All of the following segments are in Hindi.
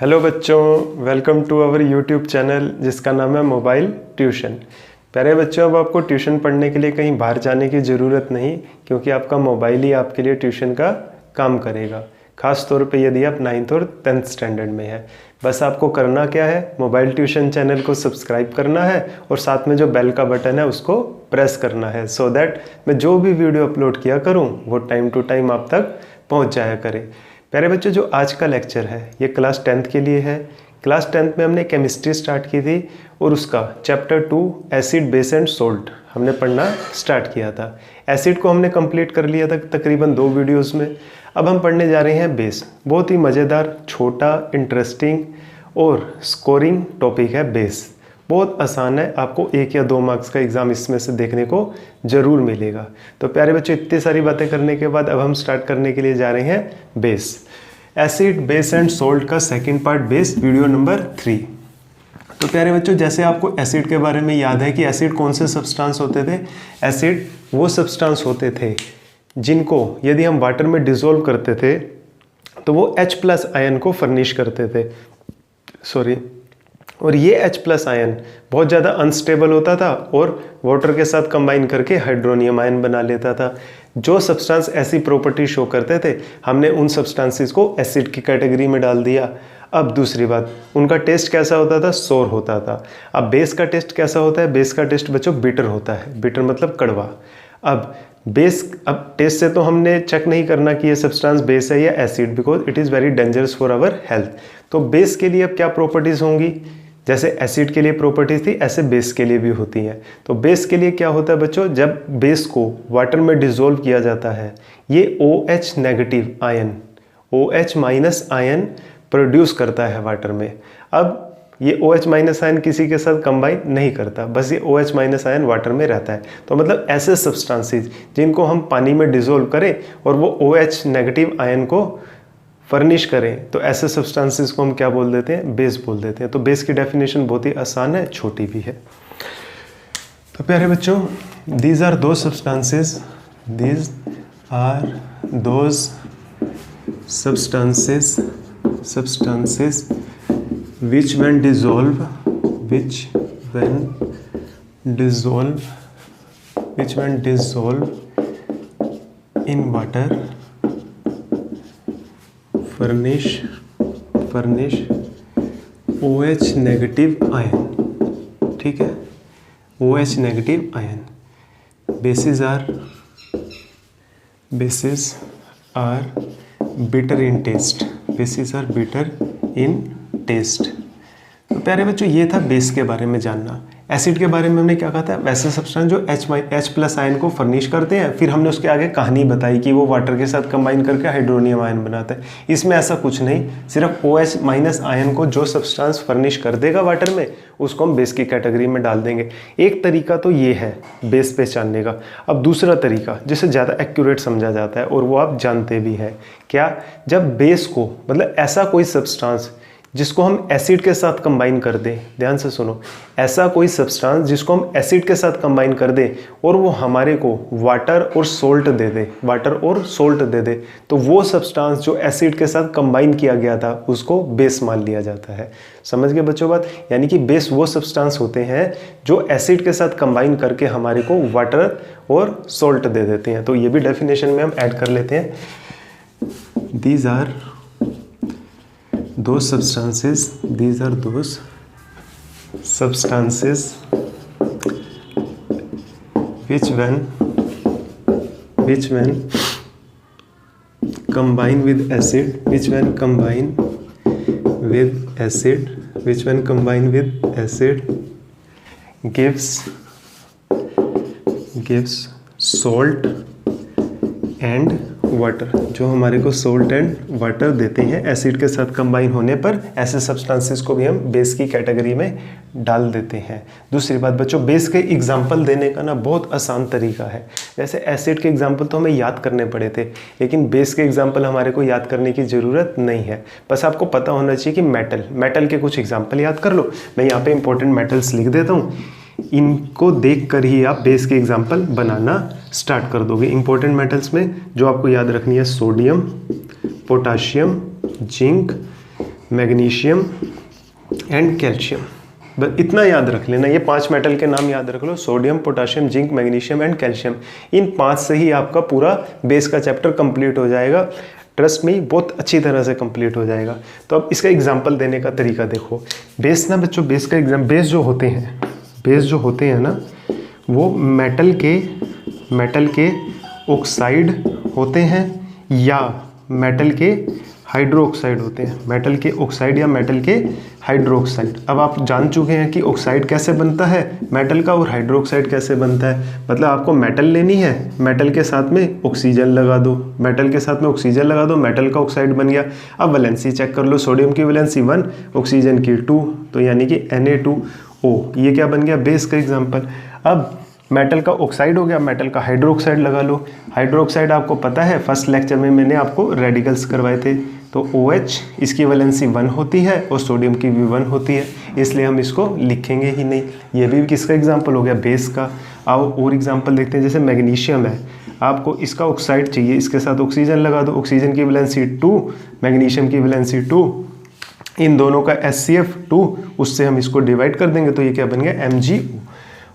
हेलो बच्चों, welcome to our YouTube channel जिसका नाम है मोबाइल ट्यूशन। प्यारे बच्चों, अब आपको ट्यूशन पढ़ने के लिए कहीं बाहर जाने की ज़रूरत नहीं, क्योंकि आपका मोबाइल ही आपके लिए ट्यूशन का काम करेगा। ख़ास तौर पे यदि आप 9th और 10th स्टैंडर्ड में है। बस आपको करना क्या है, मोबाइल ट्यूशन चैनल को सब्सक्राइब करना है और साथ में जो बेल का बटन है उसको प्रेस करना है, सो दैट मैं जो भी वीडियो अपलोड किया करूँ वो टाइम टू टाइम आप तक पहुँच जाया करे। प्यारे बच्चों, जो आज का लेक्चर है ये क्लास 10th के लिए है। क्लास 10th में हमने केमिस्ट्री स्टार्ट की थी और उसका chapter 2 acid base and salt हमने पढ़ना स्टार्ट किया था। एसिड को हमने कंप्लीट कर लिया था तकरीबन 2 वीडियोस में। अब हम पढ़ने जा रहे हैं बेस। बहुत ही मज़ेदार, छोटा, इंटरेस्टिंग और स्कोरिंग टॉपिक है बेस। बहुत आसान है, आपको 1 या 2 मार्क्स का एग्ज़ाम इसमें से देखने को ज़रूर मिलेगा। तो प्यारे बच्चों, इतनी सारी बातें करने के बाद अब हम स्टार्ट करने के लिए जा रहे हैं base. Acid base and salt का second part base, video number 3। तो प्यारे बच्चों, जैसे आपको एसिड के बारे में याद है कि एसिड कौन से सब्सटेंस होते थे। एसिड वो सब्सटेंस होते थे जिनको यदि हम वाटर में डिज़ोल्व करते थे तो वो H+ आयन को फर्निश करते थे। और ये H+ आयन बहुत ज़्यादा अनस्टेबल होता था और वाटर के साथ कंबाइन करके हाइड्रोनियम आयन बना लेता था। जो सब्सटेंस ऐसी प्रॉपर्टी शो करते थे, हमने उन सब्सटेंसेस को एसिड की कैटेगरी में डाल दिया। अब दूसरी बात, उनका टेस्ट कैसा होता था? सोर होता था। अब बेस का टेस्ट कैसा होता है? बेस का टेस्ट बच्चों बिटर होता है। बिटर मतलब कड़वा। अब टेस्ट से तो हमने चेक नहीं करना कि ये सब्सटेंस बेस है या acid, because it is very dangerous for our health. तो बेस के लिए अब क्या प्रॉपर्टीज़ होंगी? जैसे एसिड के लिए प्रॉपर्टीज थी, ऐसे बेस के लिए भी होती हैं। तो बेस के लिए क्या होता है बच्चों? जब बेस को वाटर में डिसॉल्व किया जाता है, ये OH negative ion, OH- ion produce करता है वाटर में। अब ये OH- आयन किसी के साथ कंबाइन नहीं करता, बस ये OH- आयन वाटर में रहता है। तो मतलब ऐसे सब्सटेंसेस जिनको हम पानी में डिसॉल्व करें और वो OH नेगेटिव आयन को फर्निश करें, तो ऐसे सब्सटेंसेस को हम क्या बोल देते हैं? बेस बोल देते हैं। तो बेस की डेफिनेशन बहुत ही आसान है, छोटी भी है। तो प्यारे बच्चों, these are those substances which when dissolve in water furnish OH negative ion. ठीक है, OH negative ion. Bases are bitter in taste. तो प्यारे बच्चों, ये था बेस के बारे में जानना। एसिड के बारे में हमने क्या कहा था? वैसे सब्सटेंस जो H+ आयन को फर्निश करते हैं। फिर हमने उसके आगे कहानी बताई कि वो वाटर के साथ कंबाइन करके हाइड्रोनियम आयन बनाता है। इसमें ऐसा कुछ नहीं, सिर्फ OH- आयन को जो सब्सटेंस फर्निश कर देगा वाटर में, उसको हम बेस की कैटेगरी में डाल देंगे। एक तरीका तो ये है बेस पहचानने का। अब दूसरा तरीका जिसे ज़्यादा एक्यूरेट समझा जाता है और वो आप जानते भी हैं क्या? जब बेस को, मतलब ऐसा कोई सब्सटेंस जिसको हम एसिड के साथ कंबाइन कर दें, ध्यान से सुनो, ऐसा कोई सब्सटेंस जिसको हम एसिड के साथ कंबाइन कर दें और वो हमारे को वाटर और सोल्ट दे दे, तो वो सब्सटेंस जो एसिड के साथ कंबाइन किया गया था उसको बेस मान लिया जाता है। समझ गए बच्चों बात? यानी कि बेस वो सब्सटेंस होते हैं जो एसिड के साथ कंबाइन करके हमारे को वाटर और सोल्ट दे देते हैं। तो ये भी डेफिनेशन में हम ऐड कर लेते हैं। These are those substances which when combine with acid gives salt and water, जो हमारे को सोल्ट एंड वाटर देते हैं एसिड के साथ कंबाइन होने पर, ऐसे सब्सटेंसेस को भी हम बेस की कैटेगरी में डाल देते हैं। दूसरी बात बच्चों, बेस के एग्जाम्पल देने का ना बहुत आसान तरीका है। जैसे एसिड के एग्जाम्पल तो हमें याद करने पड़े थे, लेकिन बेस के एग्जाम्पल हमारे को याद करने की ज़रूरत नहीं है। बस आपको पता होना चाहिए कि मेटल के कुछ एग्जाम्पल याद कर लो। मैं यहाँ पे इंपॉर्टेंट मेटल्स लिख देता हूँ, इनको देखकर ही आप बेस के एग्जाम्पल बनाना स्टार्ट कर दोगे। इंपॉर्टेंट मेटल्स में जो आपको याद रखनी है, sodium, potassium, zinc, magnesium and calcium. बस इतना याद रख लेना, ये 5 मेटल के नाम याद रख लो, sodium, potassium, zinc, magnesium and calcium. इन 5 से ही आपका पूरा बेस का चैप्टर कंप्लीट हो जाएगा। ट्रस्ट में बहुत अच्छी तरह से कंप्लीट हो जाएगा। तो अब इसका एग्जांपल देने का तरीका देखो। बेस ना बच्चों, बेस का एग्जाम, बेस जो होते हैं ना, वो मेटल के ऑक्साइड होते हैं या मेटल के हाइड्रोक्साइड होते हैं। मेटल के ऑक्साइड या मेटल के हाइड्रोक्साइड। अब आप जान चुके हैं कि ऑक्साइड कैसे बनता है मेटल का और हाइड्रोक्साइड कैसे बनता है। मतलब आपको मेटल लेनी है, मेटल के साथ में ऑक्सीजन लगा दो, मेटल का ऑक्साइड बन गया। अब वैलेंसी चेक कर लो, सोडियम की वैलेंसी 1, ऑक्सीजन की 2, तो यानी कि Na2O, ये क्या बन गया, बेस का एग्जाम्पल। अब मेटल का ऑक्साइड हो गया, मेटल का हाइड्रोक्साइड लगा लो। हाइड्रोक्साइड आपको पता है, फर्स्ट लेक्चर में मैंने आपको रेडिकल्स करवाए थे। तो OH, इसकी वैलेंसी 1 होती है और सोडियम की भी 1 होती है, इसलिए हम इसको लिखेंगे ही नहीं। ये भी किसका एग्जाम्पल हो गया, बेस का। आओ और एग्जाम्पल देखते हैं। जैसे मैग्नीशियम है, आपको इसका ऑक्साइड चाहिए, इसके साथ ऑक्सीजन लगा दो, ऑक्सीजन की वैलेंसी 2, मैग्नीशियम की वैलेंसी 2, इन दोनों का HCF2, उससे हम इसको डिवाइड कर देंगे तो ये क्या बन गया, MgO।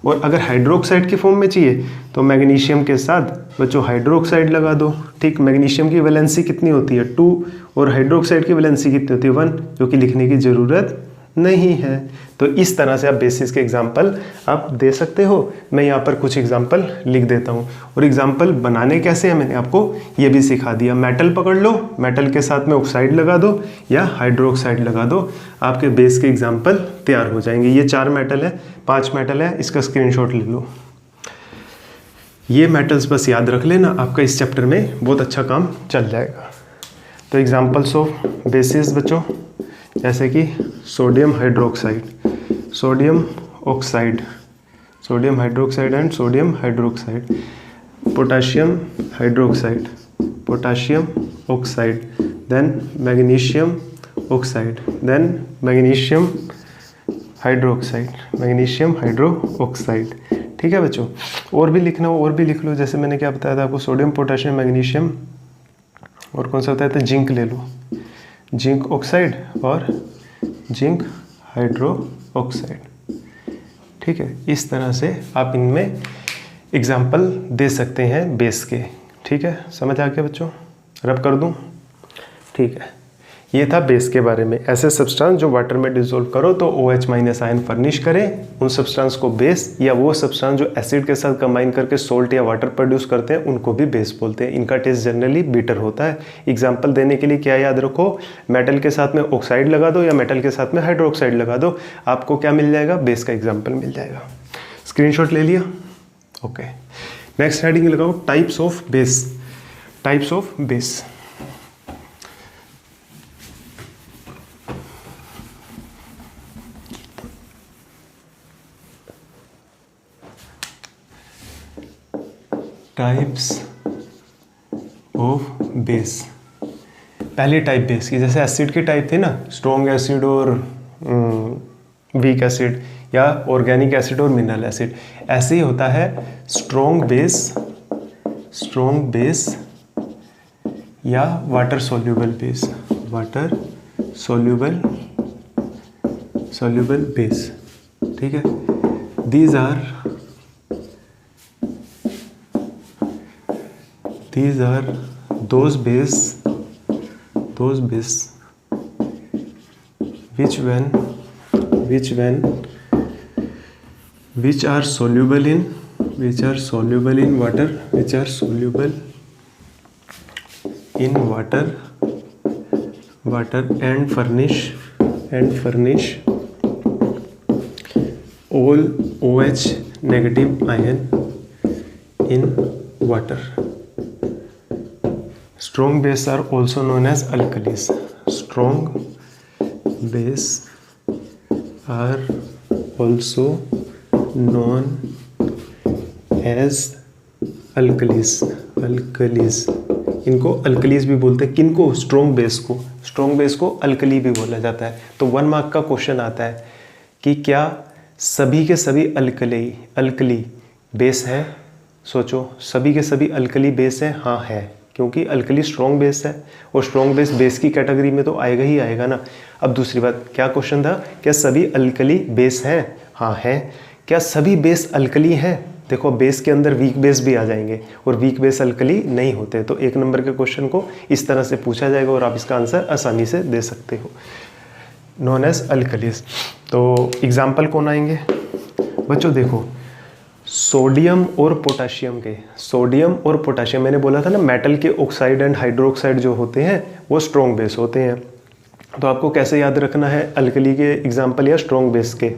और अगर हाइड्रोक्साइड की फॉर्म में चाहिए तो मैग्नीशियम के साथ बच्चों हाइड्रोक्साइड लगा दो। ठीक, मैग्नीशियम की वैलेंसी कितनी होती है, 2, और हाइड्रोक्साइड की वैलेंसी कितनी होती है, 1, जो कि लिखने की ज़रूरत नहीं है। तो इस तरह से आप बेसिस के एग्जाम्पल आप दे सकते हो। मैं यहाँ पर कुछ एग्जाम्पल लिख देता हूँ, और एग्जाम्पल बनाने कैसे हैं मैंने आपको ये भी सिखा दिया। मेटल पकड़ लो, मेटल के साथ में ऑक्साइड लगा दो या हाइड्रोक्साइड लगा दो, आपके बेस के एग्जाम्पल तैयार हो जाएंगे। ये 4 मेटल है, 5 मेटल है, इसका स्क्रीनशॉट ले लो। ये मेटल्स बस याद रख लेना, आपका इस चैप्टर में बहुत अच्छा काम चल जाएगा। तो एग्जाम्पल्स ऑफ बेसिस बच्चों, जैसे कि sodium hydroxide, sodium oxide, sodium hydroxide and sodium hydroxide, potassium hydroxide, potassium oxide, then magnesium oxide, then magnesium hydroxide, magnesium hydroxide. ठीक है बच्चों, और भी लिखना हो और भी लिख लो। जैसे मैंने क्या बताया था आपको, सोडियम, पोटाशियम, मैग्नीशियम, और कौन सा बताया था, जिंक ले लो, जिंक ऑक्साइड और जिंक हाइड्रो ऑक्साइड। ठीक है, इस तरह से आप इनमें एग्जाम्पल दे सकते हैं बेस के। ठीक है, समझ आ गया बच्चों, रब कर दूं। ठीक है, ये था बेस के बारे में। ऐसे सब्सटेंस जो वाटर में डिसॉल्व करो तो OH- आयन फर्निश करें, उन सब्सटेंस को बेस, या वो सब्सटेंस जो एसिड के साथ कंबाइन करके सोल्ट या वाटर प्रोड्यूस करते हैं उनको भी बेस बोलते हैं। इनका टेस्ट जनरली बीटर होता है। एग्जाम्पल देने के लिए क्या याद रखो, मेटल के साथ में ऑक्साइड लगा दो या मेटल के साथ में हाइड्रोक्साइड लगा दो, आपको क्या मिल जाएगा, बेस का एग्जाम्पल मिल जाएगा। स्क्रीनशॉट ले लिया, ओके। नेक्स्ट हेडिंग लगाओ, types of base. Types of base, types of base. पहली टाइप बेस की, जैसे एसिड की टाइप थी ना, स्ट्रॉन्ग एसिड और वीक एसिड, या ऑर्गेनिक एसिड और मिनरल एसिड, ऐसे ही होता है स्ट्रॉन्ग बेस या water soluble base, water soluble base. ठीक है, these are those base which are soluble in water, and furnish all OH negative ion in water. Strong base are also known as alkalis. Strong base are also known as alkalis. इनको अल्कलीज भी बोलते हैं। किनको? स्ट्रॉन्ग बेस को। स्ट्रॉन्ग बेस को अल्कली भी बोला जाता है। तो 1 मार्क का क्वेश्चन आता है कि क्या सभी के सभी अल्कली बेस है? सोचो, सभी के सभी अल्कली बेस है? हाँ है। क्योंकि अल्कली स्ट्रॉन्ग बेस है और स्ट्रॉन्ग बेस बेस की कैटेगरी में तो आएगा ही आएगा ना। अब दूसरी बात, क्या क्वेश्चन था, क्या सभी अल्कली बेस हैं? हाँ हैं। क्या सभी बेस अल्कली हैं? देखो बेस के अंदर वीक बेस भी आ जाएंगे और वीक बेस अल्कली नहीं होते। तो 1 नंबर के क्वेश्चन को इस तरह से पूछा जाएगा और आप इसका आंसर आसानी से दे सकते हो, नॉन एज अल्कलीज। तो एग्जाम्पल कौन आएंगे बच्चों? देखो सोडियम और पोटाशियम के, सोडियम और पोटाशियम, मैंने बोला था ना मेटल के ऑक्साइड एंड हाइड्रोक्साइड जो होते हैं वो स्ट्रॉन्ग बेस होते हैं। तो आपको कैसे याद रखना है अल्कली के एग्जाम्पल या स्ट्रॉन्ग बेस के?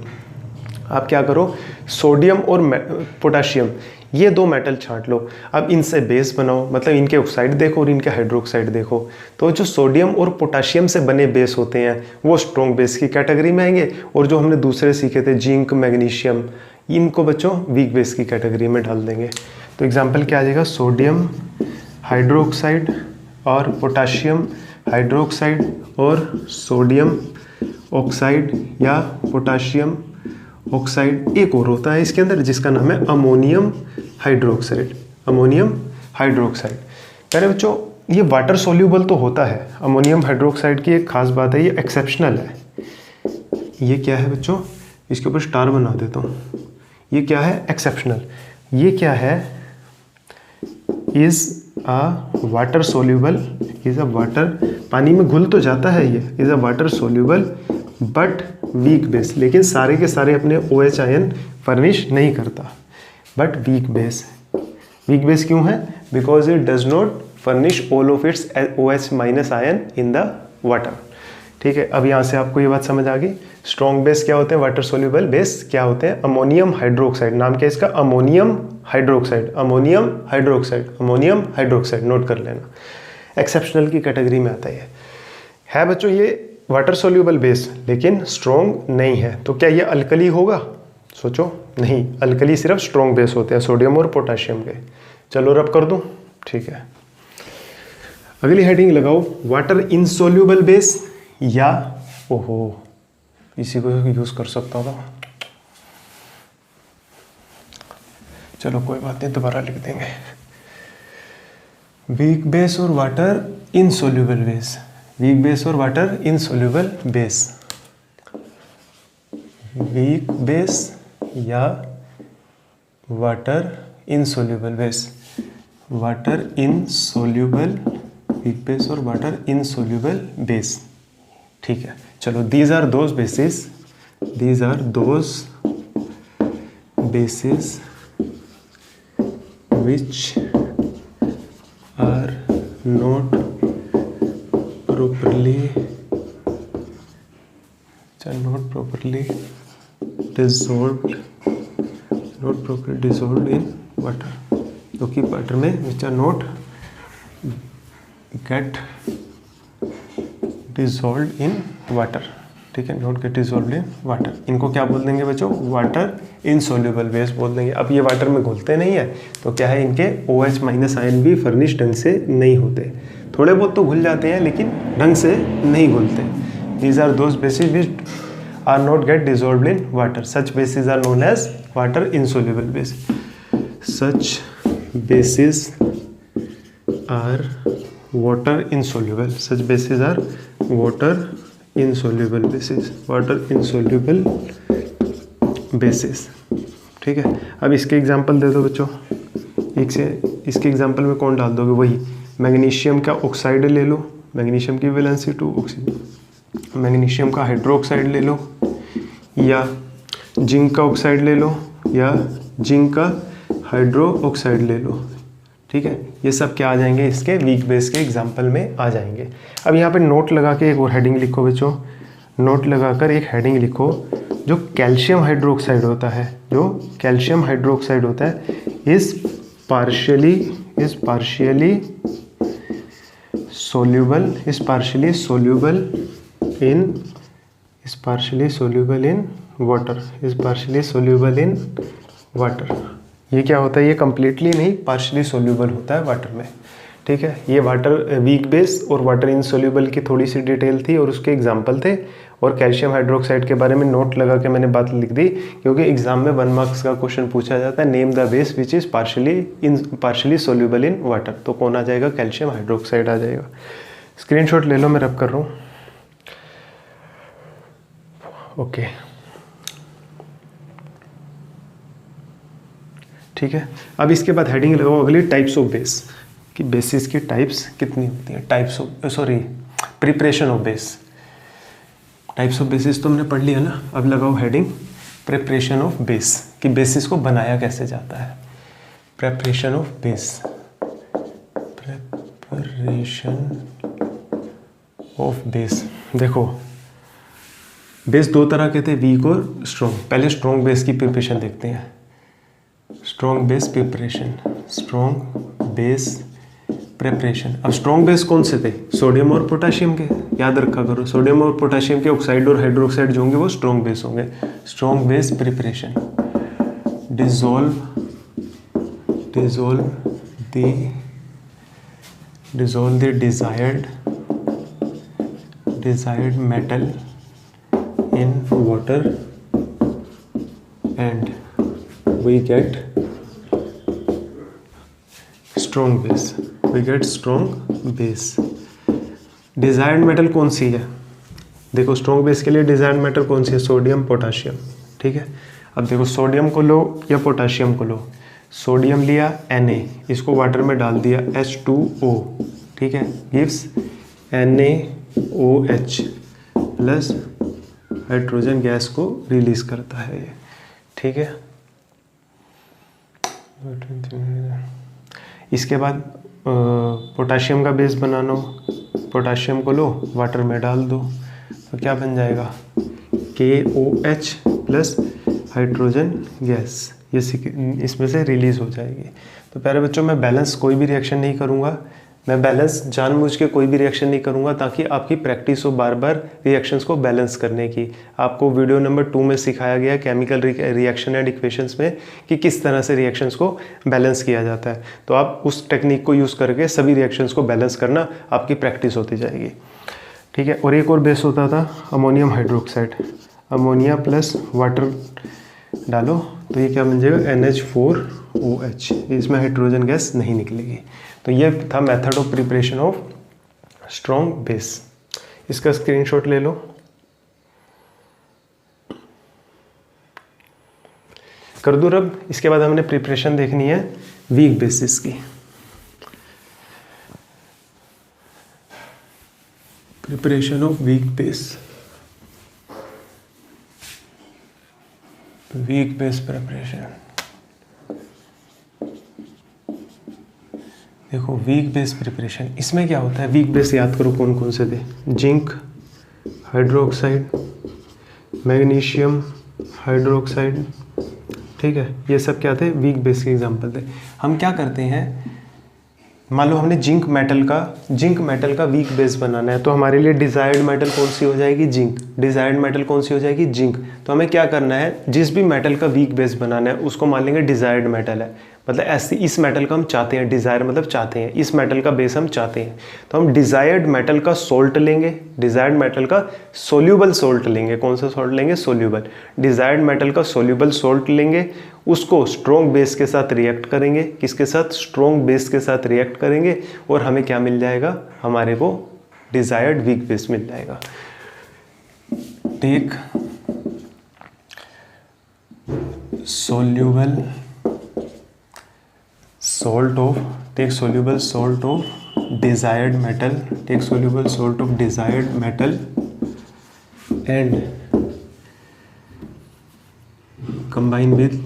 आप क्या करो, सोडियम और पोटाशियम ये 2 मेटल छांट लो, अब इनसे बेस बनाओ, मतलब इनके ऑक्साइड देखो और इनके हाइड्रोक्साइड देखो। तो जो सोडियम और पोटाशियम से बने बेस होते हैं वो स्ट्रॉन्ग बेस की कैटेगरी में आएंगे, और जो हमने दूसरे सीखे थे जिंक, मैग्नीशियम, इनको बच्चों वीक बेस की कैटेगरी में डाल देंगे। तो एग्जाम्पल क्या आ जाएगा, सोडियम हाइड्रोक्साइड और पोटाशियम हाइड्रोक्साइड और सोडियम ऑक्साइड या पोटाशियम ऑक्साइड। एक और होता है इसके अंदर जिसका नाम है अमोनियम हाइड्रोक्साइड, अमोनियम हाइड्रोक्साइड। पहले बच्चों ये वाटर सोल्यूबल तो होता है, अमोनियम हाइड्रोक्साइड की एक खास बात है ये एक्सेप्शनल है। ये क्या है बच्चों, इसके ऊपर स्टार बना देता हूँ, ये क्या है, एक्सेप्शनल। ये क्या है, is a water soluble, is a water, पानी में घुल तो जाता है, ये is a water soluble but weak base, लेकिन सारे के सारे अपने OH आयन फर्निश नहीं करता, but weak base. Weak base क्यों है? Because it does not furnish all of its OH minus ion in the water. ठीक है, अब यहाँ से आपको ये बात समझ आ गई। स्ट्रॉन्ग बेस क्या होते हैं, वाटर सोल्यूबल बेस क्या होते हैं, अमोनियम हाइड्रोक्साइड, नाम क्या है इसका, ammonium hydroxide, ammonium hydroxide, ammonium hydroxide, note कर लेना। एक्सेप्शनल की कैटेगरी में आता है बच्चों ये वाटर सोल्यूबल बेस, लेकिन स्ट्रॉन्ग नहीं है। तो क्या ये अल्कली होगा? सोचो, नहीं, अल्कली सिर्फ स्ट्रॉन्ग बेस होते हैं सोडियम और पोटाशियम के। चलो रब कर दूं, ठीक है। अगली हेडिंग लगाओ, वाटर इनसोल्यूबल बेस, या ओहो इसी को यूज कर सकता था, चलो कोई बात नहीं, दोबारा लिख देंगे। वीक बेस और water insoluble base, weak base और water insoluble base, weak base या water insoluble base, water insoluble, weak base और वाटर इनसोल्यूबल बेस। ठीक है, चलो these are those bases, these are those bases which are not properly dissolved in water, क्योंकि वाटर में which are not get dissolved in water, ठीक है, not get dissolved in water, इनको क्या बोल देंगे बच्चों, वाटर इनसोल्यूबल बेस बोल देंगे। अब ये वाटर में घुलते नहीं है तो क्या है, इनके OH माइनस आयन भी फर्निश ढंग से नहीं होते, थोड़े बहुत तो घुल जाते हैं लेकिन ढंग से नहीं घुलते। These are those bases which are not get dissolved in water, such bases are known as water insoluble base, such bases are water insoluble, such bases are water insoluble bases, water insoluble bases. ठीक है, अब इसके एग्जांपल दे दो बच्चों, एक से इसके एग्जांपल में कौन डाल दोगे, वही मैग्नीशियम का ऑक्साइड ले लो, मैग्नीशियम की वैलेंसी 2 ऑक्सीजन, मैग्नीशियम का हाइड्रोक्साइड ले लो, या जिंक का ऑक्साइड ले लो, या जिंक का हाइड्रो ऑक्साइड ले लो। ठीक है, ये सब क्या आ जाएंगे, इसके वीक बेस के एग्जाम्पल में आ जाएंगे। अब यहाँ पे नोट लगा के एक और हेडिंग लिखो बच्चों, नोट लगाकर एक हेडिंग लिखो, जो कैल्शियम हाइड्रोक्साइड होता है, जो कैल्शियम हाइड्रोक्साइड होता है, is partially soluble is partially soluble in water, is partially soluble in water। ये क्या होता है, ये completely नहीं, partially soluble होता है वाटर में। ठीक है, ये वाटर वीक बेस और वाटर इनसोल्यूबल की थोड़ी सी डिटेल थी और उसके एग्जांपल थे, और कैल्शियम हाइड्रोक्साइड के बारे में नोट लगा के मैंने बात लिख दी, क्योंकि एग्जाम में 1 मार्क्स का क्वेश्चन पूछा जाता है, name the base which is partially soluble in water, तो कौन आ जाएगा, कैल्शियम हाइड्रोक्साइड आ जाएगा। स्क्रीनशॉट ले लो, मैं रब कर रहा हूँ। ओके, ठीक है। अब इसके बाद हेडिंग लगाओ अगली, टाइप्स ऑफ बेस, कि बेसिस की टाइप्स कितनी होती हैं, types of preparation of base. Types of basis तो हमने पढ़ लिया ना, अब लगाओ हेडिंग प्रिपरेशन ऑफ बेस, कि बेसिस को बनाया कैसे जाता है। Preparation of base, preparation of base. देखो बेस 2 तरह के थे, वीक और स्ट्रॉन्ग। पहले स्ट्रॉन्ग बेस की प्रिपरेशन देखते हैं। Strong base preparation, strong base preparation. अब स्ट्रॉन्ग बेस कौन से थे, सोडियम और पोटाशियम के, याद रखा करो, सोडियम और पोटाशियम के ऑक्साइड और हाइड्रोक्साइड जो होंगे वो स्ट्रॉन्ग बेस होंगे। Strong base preparation, dissolve the desired metal in water and we get strong base, desired metal कौन सी है, देखो स्ट्रॉन्ग बेस के लिए डिजायर्ड मेटल कौन सी है, सोडियम पोटाशियम, ठीक है। अब देखो सोडियम को लो या पोटाशियम को लो, सोडियम लिया Na, इसको वाटर में डाल दिया H2O, ठीक है, gives NaOH plus hydrogen gas को रिलीज करता है ये, ठीक है। इसके बाद पोटाशियम का बेस बनाना हो, पोटाशियम को लो वाटर में डाल दो, तो क्या बन जाएगा, KOH प्लस हाइड्रोजन गैस, ये इसमें से रिलीज हो जाएगी। तो प्यारे बच्चों, मैं बैलेंस कोई भी रिएक्शन नहीं करूँगा, मैं बैलेंस जानबूझ के कोई भी रिएक्शन नहीं करूंगा, ताकि आपकी प्रैक्टिस हो बार बार रिएक्शंस को बैलेंस करने की। आपको वीडियो नंबर 2 में सिखाया गया केमिकल रिएक्शन एंड इक्वेशंस में कि किस तरह से रिएक्शंस को बैलेंस किया जाता है। तो आप उस टेक्निक को यूज़ करके सभी रिएक्शंस को बैलेंस करना, आपकी प्रैक्टिस होती जाएगी, ठीक है। और एक और बेस होता था ammonium hydroxide, ammonia plus water डालो तो ये क्या बन जाएगा, NH4OH, इसमें हाइड्रोजन गैस नहीं निकलेगी। तो ये था method of preparation of strong base. इसका स्क्रीनशॉट ले लो। कर दूं रब। इसके बाद हमने प्रिपरेशन देखनी है वीक बेसिस की। Preparation of weak base, weak base preparation. देखो वीक बेस प्रिपरेशन, इसमें क्या होता है, वीक बेस याद करो कौन कौन से थे, जिंक हाइड्रोक्साइड, मैग्नीशियम हाइड्रोक्साइड, ठीक है, ये सब क्या थे, वीक बेस के एग्जांपल थे। हम क्या करते हैं, मान लो हमने जिंक मेटल का वीक बेस बनाना है, तो हमारे लिए डिजायर्ड मेटल कौन सी हो जाएगी, जिंक। डिजायर्ड मेटल कौन सी हो जाएगी, जिंक। तो हमें क्या करना है, जिस भी मेटल का वीक बेस बनाना है उसको मान लेंगे डिजायर्ड मेटल है, मतलब ऐसे इस मेटल का हम चाहते हैं, डिजायर मतलब चाहते हैं, इस मेटल का बेस हम चाहते हैं, तो हम डिजायर्ड मेटल का सोल्ट लेंगे, डिजायर्ड मेटल का सोल्यूबल सोल्ट लेंगे। कौन सा सोल्ट लेंगे, सोल्यूबल। डिजायर्ड मेटल का सोल्यूबल सोल्ट लेंगे, उसको स्ट्रॉन्ग बेस के साथ रिएक्ट करेंगे, किसके साथ, स्ट्रॉन्ग बेस के साथ रिएक्ट करेंगे, और हमें क्या मिल जाएगा, हमारे को डिजायर्ड वीक बेस मिल जाएगा। Take soluble salt of, take soluble salt of desired metal, take soluble salt of desired metal and combine with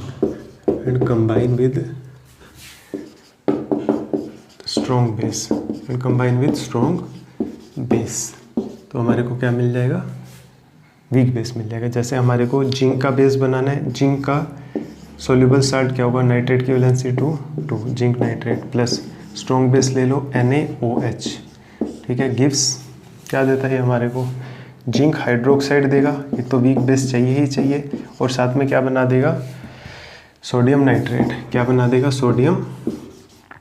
strong base, and combine with strong base। तो हमारे को क्या मिल जाएगा, वीक बेस मिल जाएगा। जैसे हमारे को जिंक का बेस बनाना है, जिंक का सोल्यूबल साल्ट क्या होगा, नाइट्रेट की valency 2 zinc nitrate plus strong base ले लो NaOH, ठीक है, गिव्स क्या देता है हमारे को, जिंक हाइड्रोक्साइड देगा, एक तो वीक बेस चाहिए ही चाहिए, और साथ में क्या बना देगा, सोडियम नाइट्रेट, क्या बना देगा, सोडियम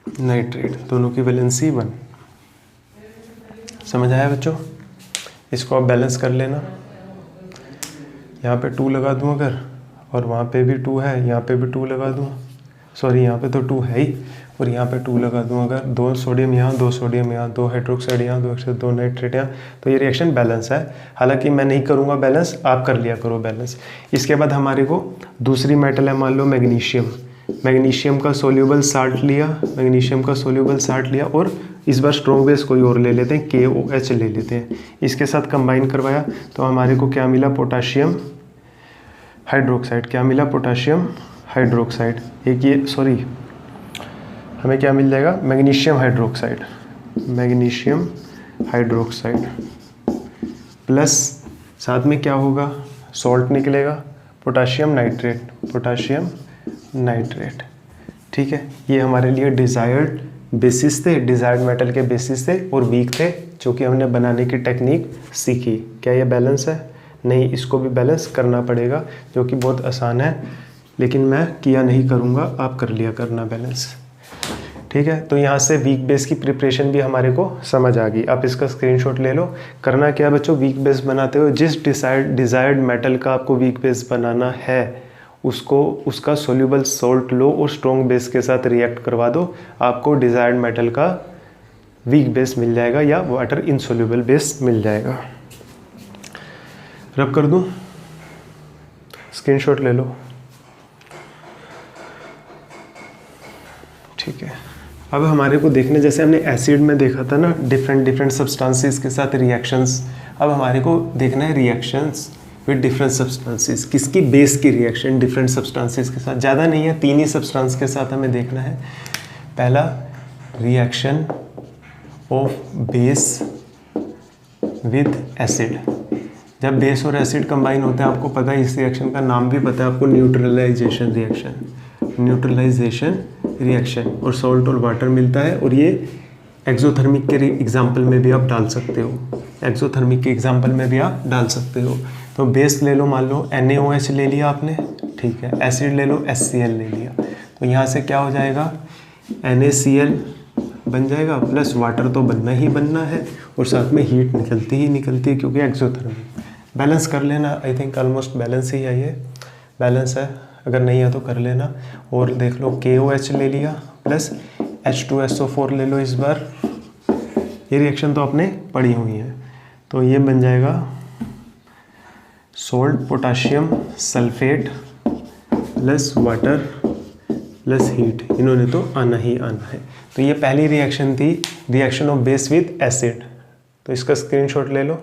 नाइट्रेट, दोनों की वैलेंसी 1। समझ आया बच्चों? इसको आप बैलेंस कर लेना। यहाँ पे 2 लगा दूँ अगर, और वहाँ पे भी 2 है, यहाँ पे भी 2 लगा दूँ, सॉरी यहाँ पे तो 2 है ही, और यहाँ पे 2 लगा दूँ अगर, 2 सोडियम यहाँ, 2 सोडियम यहाँ, 2 हाइड्रोक्साइड यहाँ, 2 नाइट्रेट यहाँ, तो ये रिएक्शन बैलेंस है। हालांकि मैं नहीं करूँगा बैलेंस, आप कर लिया करो बैलेंस। इसके बाद हमारे को दूसरी मेटल है, मान लो मैग्नीशियम। मैग्नीशियम का सोल्यूबल साल्ट लिया, मैग्नीशियम का सोल्यूबल साल्ट लिया, और इस बार स्ट्रॉन्ग बेस कोई और ले लेते हैं, KOH ले लेते हैं। इसके साथ कंबाइन करवाया तो हमारे को क्या मिला? Potassium hydroxide. क्या मिला? Potassium hydroxide. एक ये, सॉरी, हमें क्या मिल जाएगा? Magnesium hydroxide, magnesium hydroxide plus साथ में क्या होगा? सॉल्ट निकलेगा, पोटाशियम नाइट्रेट, पोटाशियम नाइट्रेट। ठीक है, ये हमारे लिए डिज़ायर्ड बेसिस थे, डिज़ायर्ड मेटल के बेसिस थे और वीक थे, जो कि हमने बनाने की टेक्निक सीखी। क्या ये बैलेंस है? नहीं, इसको भी बैलेंस करना पड़ेगा, जो कि बहुत आसान है, लेकिन मैं किया नहीं करूँगा, आप कर लिया करना बैलेंस। ठीक है, तो यहाँ से वीक बेस की प्रिपरेशन भी हमारे को समझ आ गई। आप इसका स्क्रीनशॉट ले लो। करना क्या बच्चों? वीक बेस बनाते हो, जिस डिज़ायर्ड मेटल का आपको वीक बेस बनाना है उसको, उसका सोल्यूबल सॉल्ट लो और स्ट्रॉन्ग बेस के साथ रिएक्ट करवा दो, आपको डिज़ायर्ड मेटल का वीक बेस मिल जाएगा या वाटर इनसोल्यूबल बेस मिल जाएगा। रब कर दूं? स्क्रीनशॉट ले लो। ठीक है, अब हमारे को देखने, जैसे हमने एसिड में देखा था ना, डिफरेंट सब्सटेंसेस के साथ रिएक्शंस, अब हमारे को देखना है रिएक्शंस विद डिफरेंट सब्सटेंसेस। किसकी? बेस की रिएक्शन डिफरेंट सब्सटेंसेस के साथ। ज़्यादा नहीं है, 3 ही सब्सटेंस के साथ हमें देखना है। पहला, reaction of base with acid. जब बेस और एसिड कंबाइन होते हैं, आपको पता है, इस रिएक्शन का नाम भी पता है आपको, न्यूट्रलाइजेशन रिएक्शन, न्यूट्रलाइजेशन रिएक्शन, और सॉल्ट और वाटर मिलता है। और ये एक्सोथर्मिक के एग्जाम्पल में भी आप डाल सकते हो, एक्सोथर्मिक के एग्जाम्पल में भी आप डाल सकते हो। तो बेस ले लो, मान लो NaOH ले लिया आपने, ठीक है, एसिड ले लो, HCl ले लिया, तो यहाँ से क्या हो जाएगा? NaCl बन जाएगा, प्लस वाटर तो बनना ही बनना है, और साथ में हीट निकलती ही निकलती है, क्योंकि एक्सोथर्मिक। बैलेंस कर लेना, आई थिंक ऑलमोस्ट बैलेंस ही है, ये बैलेंस है, अगर नहीं है तो कर लेना। और देख लो, KOH ले लिया प्लस H2SO4 ले लो इस बार। ये रिएक्शन तो आपने पढ़ी हुई है, तो ये बन जाएगा salt potassium sulphate plus water plus heat. इन्होंने तो आना ही आना है। तो ये पहली रिएक्शन थी, reaction of base with acid, तो इसका स्क्रीनशॉट ले लो।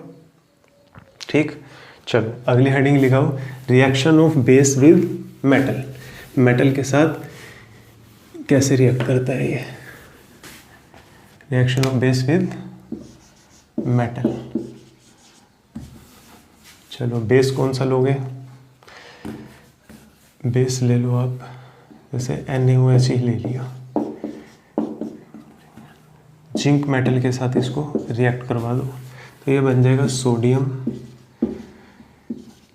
ठीक, चलो अगली हेडिंग लिखाओ, reaction of base with metal. Metal के साथ कैसे रिएक्ट करता है ये? Reaction of base with metal. चलो बेस कौन सा लोगे? बेस ले लो आप, जैसे NaOH ही ले लिया। जिंक मेटल के साथ इसको रिएक्ट करवा दो, तो ये बन जाएगा सोडियम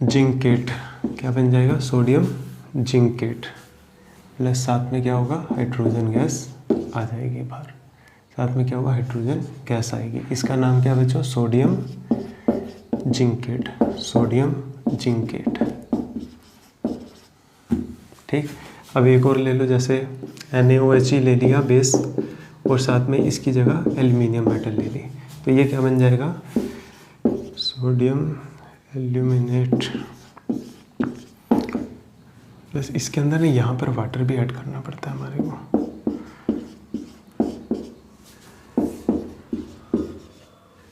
जिंकेट। क्या बन जाएगा? सोडियम जिंकेट, प्लस साथ में क्या होगा? हाइड्रोजन गैस आ जाएगी बाहर। साथ में क्या होगा? हाइड्रोजन गैस आएगी। इसका नाम क्या बच्चों? Sodium zincate, sodium zincate. ठीक, अब एक और ले लो, जैसे NaOH ले लिया बेस, और साथ में इसकी जगह एल्यूमिनियम मेटल ले ली, तो ये क्या बन जाएगा? Sodium aluminate. प्लस इसके अंदर ना यहाँ पर वाटर भी ऐड करना पड़ता है हमारे को।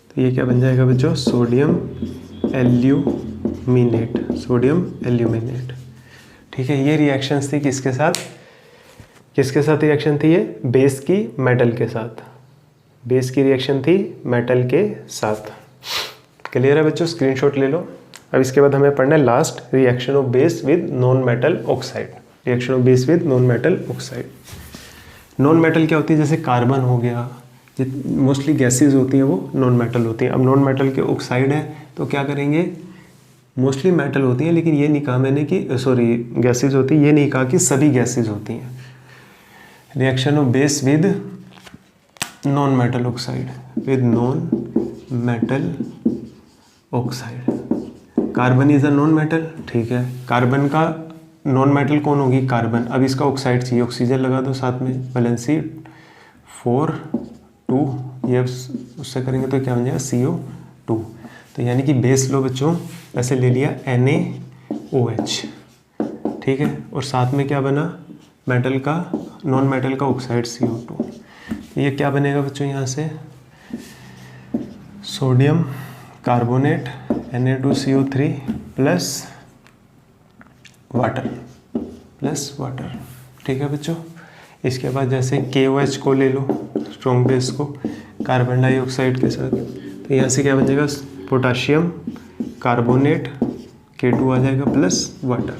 तो ये क्या बन जाएगा बच्चों? Sodium aluminate, sodium aluminate. ठीक है, ये रिएक्शंस थी किसके साथ? किसके साथ रिएक्शन थी ये? बेस की मेटल के साथ। बेस की रिएक्शन थी मेटल के साथ। क्लियर है बच्चों? स्क्रीनशॉट ले लो। अब इसके बाद हमें पढ़ना है last, reaction of base with non metal oxide. Reaction of base with non metal oxide. Non metal क्या होती है? जैसे कार्बन हो गया, मोस्टली गैसेज होती हैं, वो नॉन मेटल होती हैं। अब नॉन मेटल के ऑक्साइड है तो क्या करेंगे? मोस्टली मेटल होती हैं, लेकिन ये नहीं कहा मैंने कि, सॉरी, गैसेज होती है, ये नहीं कहा कि सभी गैसेज होती हैं। Reaction of base with non metal oxide, with non metal oxide. Carbon is a non metal, ठीक है, कार्बन का नॉन मेटल कौन होगी, कार्बन। अब इसका ऑक्साइड चाहिए, ऑक्सीजन लगा दो साथ में, वैलेंसी 4 2, ये उससे करेंगे तो क्या बन जाएगा CO2। तो यानी कि बेस लो बच्चों, ऐसे ले लिया NaOH, ठीक है, और साथ में क्या बना, मेटल का नॉन मेटल का ऑक्साइड CO2। ये क्या बनेगा बच्चों, यहाँ से sodium carbonate Na2CO3 plus water, ठीक है बच्चों। इसके बाद जैसे KOH को ले लो, स्ट्रॉन्ग बेस को, कार्बन डाइऑक्साइड के साथ, तो यहाँ से क्या बन जाएगा, पोटाशियम कार्बोनेट K2 आ जाएगा प्लस वाटर।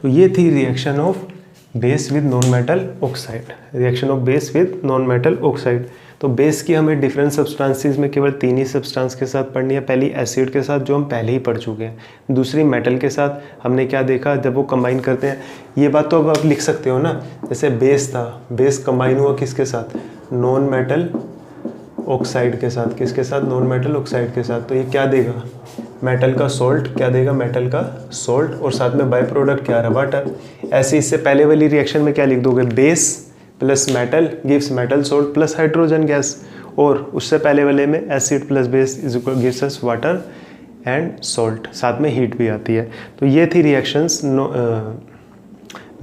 तो ये थी reaction of base with non metal oxide, reaction of base with non metal oxide. तो बेस की हमें डिफरेंट सब्सटेंसेस में केवल 3 ही सब्सटेंस के साथ पढ़नी है। पहली एसिड के साथ जो हम पहले ही पढ़ चुके हैं, दूसरी मेटल के साथ हमने क्या देखा, जब वो कंबाइन करते हैं, ये बात तो अब आप लिख सकते हो ना, जैसे बेस था, बेस कंबाइन हुआ किसके साथ, नॉन मेटल ऑक्साइड के साथ, किसके साथ, नॉन मेटल ऑक्साइड के साथ। तो ये क्या देगा, मेटल का सॉल्ट, क्या देगा, मेटल का सॉल्ट, और साथ में बाय प्रोडक्ट क्या आ रहा, वाटर। ऐसे इससे पहले वाली रिएक्शन में क्या लिख दोगे, base plus metal gives metal salt plus hydrogen gas, और उससे पहले वाले में acid plus base is equal gives us water and salt, साथ में हीट भी आती है। तो ये थी रिएक्शंस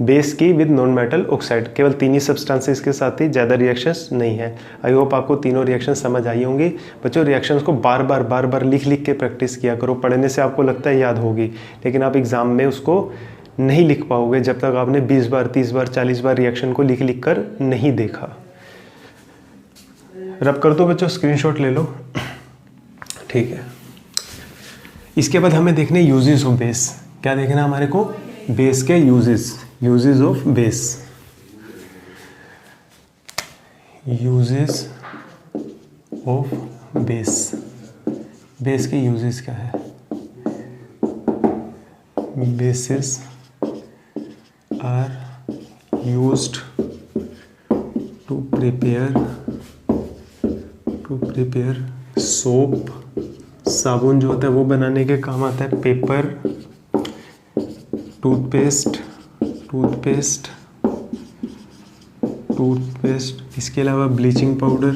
बेस की विद नॉन मेटल ऑक्साइड, केवल 3 ही सब्सटेंसेस के साथ ही, ज़्यादा रिएक्शंस नहीं है। आई होप आपको तीनों रिएक्शन समझ आई होंगी। बच्चों रिएक्शंस को बार बार लिख के प्रैक्टिस किया करो। पढ़ने से आपको लगता है याद होगी, लेकिन आप एग्ज़ाम में उसको नहीं लिख पाओगे जब तक आपने 20 बार 30 बार 40 बार रिएक्शन को लिख कर नहीं देखा। रब कर दो बच्चों, स्क्रीनशॉट ले लो, ठीक है। इसके बाद हमें देखने यूजेस ऑफ बेस, क्या देखना हमारे को, बेस के uses of base, uses of base, base के यूजेस क्या है, basis are used to prepare soap, साबुन जो होता है वो बनाने के काम आता है, पेपर, टूथपेस्ट, इसके अलावा ब्लीचिंग पाउडर,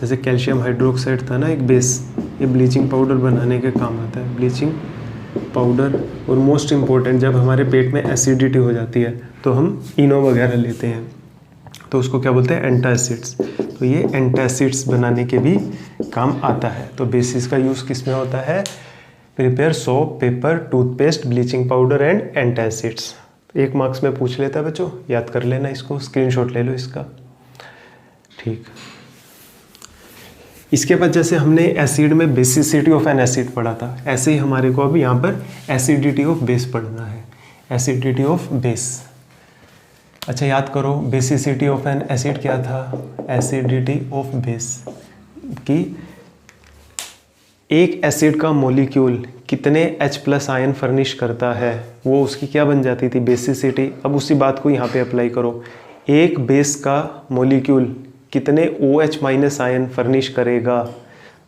जैसे कैल्शियम हाइड्रोक्साइड था ना एक बेस, ये ब्लीचिंग पाउडर बनाने के काम आता है, ब्लीचिंग पाउडर। और मोस्ट इम्पॉर्टेंट, जब हमारे पेट में एसिडिटी हो जाती है तो हम इनो वगैरह लेते हैं, तो उसको क्या बोलते हैं, एंटासिड्स। तो ये एंटासिड्स बनाने के भी काम आता है। तो बेसिस का यूज़ किस में होता है, prepare soap, paper, toothpaste, bleaching powder and antacids. 1 marks में पूछ लेता है बच्चों, याद कर लेना इसको, स्क्रीनशॉट ले लो इसका, ठीक। इसके बाद जैसे हमने एसिड में बेसिसिटी ऑफ एन एसिड पढ़ा था, ऐसे ही हमारे को अब यहाँ पर एसिडिटी ऑफ बेस पढ़ना है, एसिडिटी ऑफ बेस। अच्छा याद करो, बेसिसिटी ऑफ एन एसिड क्या था, एसिडिटी ऑफ बेस की एक एसिड का मॉलिक्यूल कितने H+ आयन फर्निश करता है, वो उसकी क्या बन जाती थी, बेसिसिटी। अब उसी बात को यहाँ पे अप्लाई करो, एक बेस का मॉलिक्यूल कितने OH- आयन फर्निश करेगा,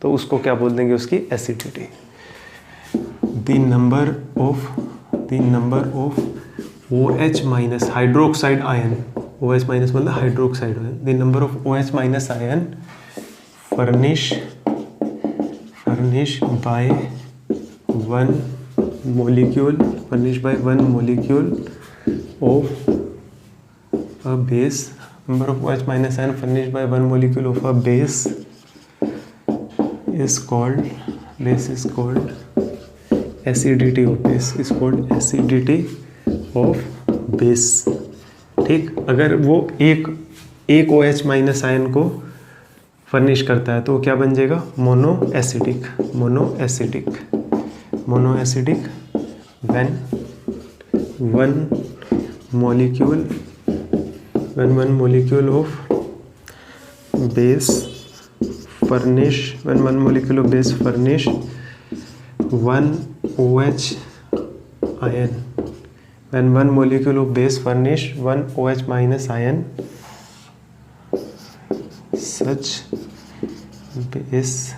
तो उसको क्या बोल देंगे, उसकी acidity. The number of OH- hydroxide ion, OH- मतलब hydroxide ion, the number of OH- ion furnish by one molecule of a base, number of OH- ion furnished by one molecule of a base is called acidity of base, is called acidity of base, ठीक। अगर वो एक OH- आयन को फर्निश करता है तो क्या बन जाएगा, mono acidic when one molecule of base furnish one OH ion when one molecule of base furnish one OH minus ion, such base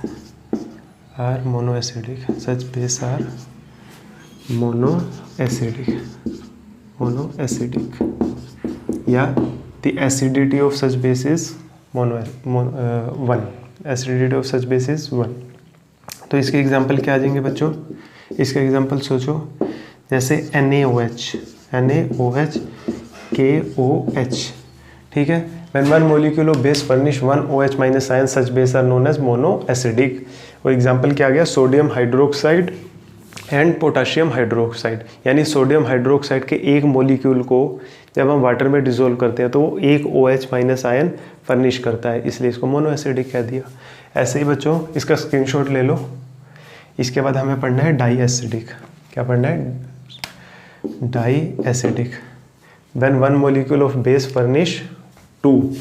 are monoacidic. Such base are monoacidic. या the acidity of such base is 1. Acidity of such base is 1. तो इसके एग्जाम्पल क्या आ जाएंगे बच्चों? इसका एग्जाम्पल सोचो, जैसे NaOH, KOH, ठीक है। When one molecule of base furnish one OH minus ion, such base are known as monoacidic. और एग्जाम्पल क्या आ गया? Sodium hydroxide and potassium hydroxide, यानी सोडियम हाइड्रोक्साइड के एक मोलिक्यूल को जब हम वाटर में डिसोल्व करते हैं तो वो एक OH माइनस आयन फर्निश करता है, इसलिए इसको मोनोएसिडिक कह दिया। ऐसे ही बच्चों इसका स्क्रीनशॉट ले लो। इसके बाद हमें पढ़ना है डाई एसिडिक। क्या पढ़ना है? Diacidic. When one molecule of base furnish two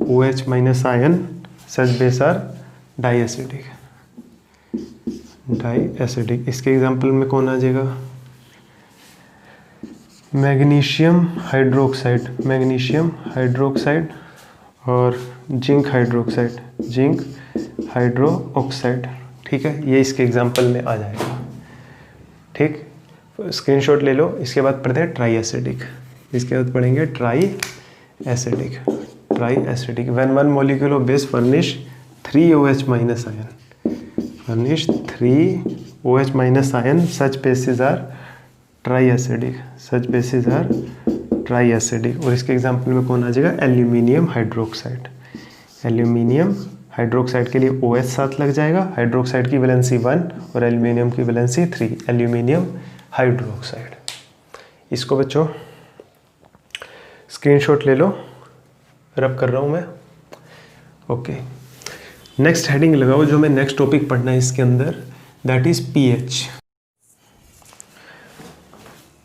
OH minus ion, such base are diacidic. Diacidic. इसके एग्जाम्पल में कौन आ जाएगा? मैग्नीशियम हाइड्रोक्साइड और जिंक हाइड्रोक्साइड, ठीक है। ये इसके एग्जाम्पल में आ जाएगा, ठीक। स्क्रीनशॉट ले लो। इसके बाद पढ़ते हैं ट्राई एसिडिक। इसके बाद पढ़ेंगे try acidic. When one molecule of base furnish 3 OH minus ion, furnish 3 OH minus ion, such bases are triacidic. और इसके एग्जाम्पल में कौन आ जाएगा? एल्यूमिनियम हाइड्रोक्साइड के लिए OH साथ लग जाएगा, हाइड्रोक्साइड की वैलेंसी 1 और एल्यूमिनियम की वैलेंसी 3, एल्यूमिनियम हाइड्रोक्साइड। इसको बच्चों स्क्रीनशॉट ले लो, रब कर रहा हूँ मैं। ओके, नेक्स्ट हेडिंग लगाओ जो मैं नेक्स्ट टॉपिक पढ़ना है इसके अंदर, दैट इज पीएच।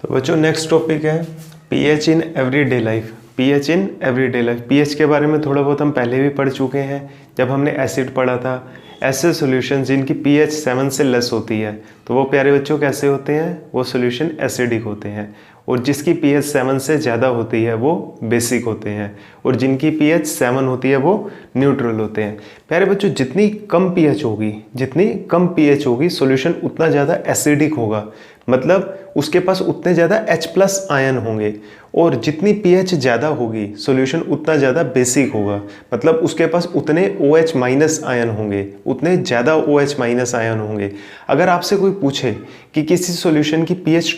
तो बच्चों नेक्स्ट टॉपिक है pH in everyday life. PH के बारे में थोड़ा बहुत हम पहले भी पढ़ चुके हैं जब हमने एसिड पढ़ा था। ऐसे सॉल्यूशन जिनकी पीएच 7 से लेस होती है तो वो प्यारे बच्चों कैसे होते हैं? वो सॉल्यूशन एसिडिक होते हैं। और जिसकी पीएच 7 से ज़्यादा होती है वो बेसिक होते हैं, और जिनकी पीएच 7 होती है वो न्यूट्रल होते हैं। प्यारे बच्चों जितनी कम पीएच होगी सॉल्यूशन उतना ज़्यादा एसिडिक होगा, मतलब उसके पास उतने ज़्यादा H+ आयन होंगे। और जितनी पीएच ज़्यादा होगी सॉल्यूशन उतना ज़्यादा बेसिक होगा, मतलब उसके पास उतने OH- आयन होंगे, उतने ज़्यादा OH- आयन होंगे। अगर आपसे कोई पूछे कि किसी सॉल्यूशन की pH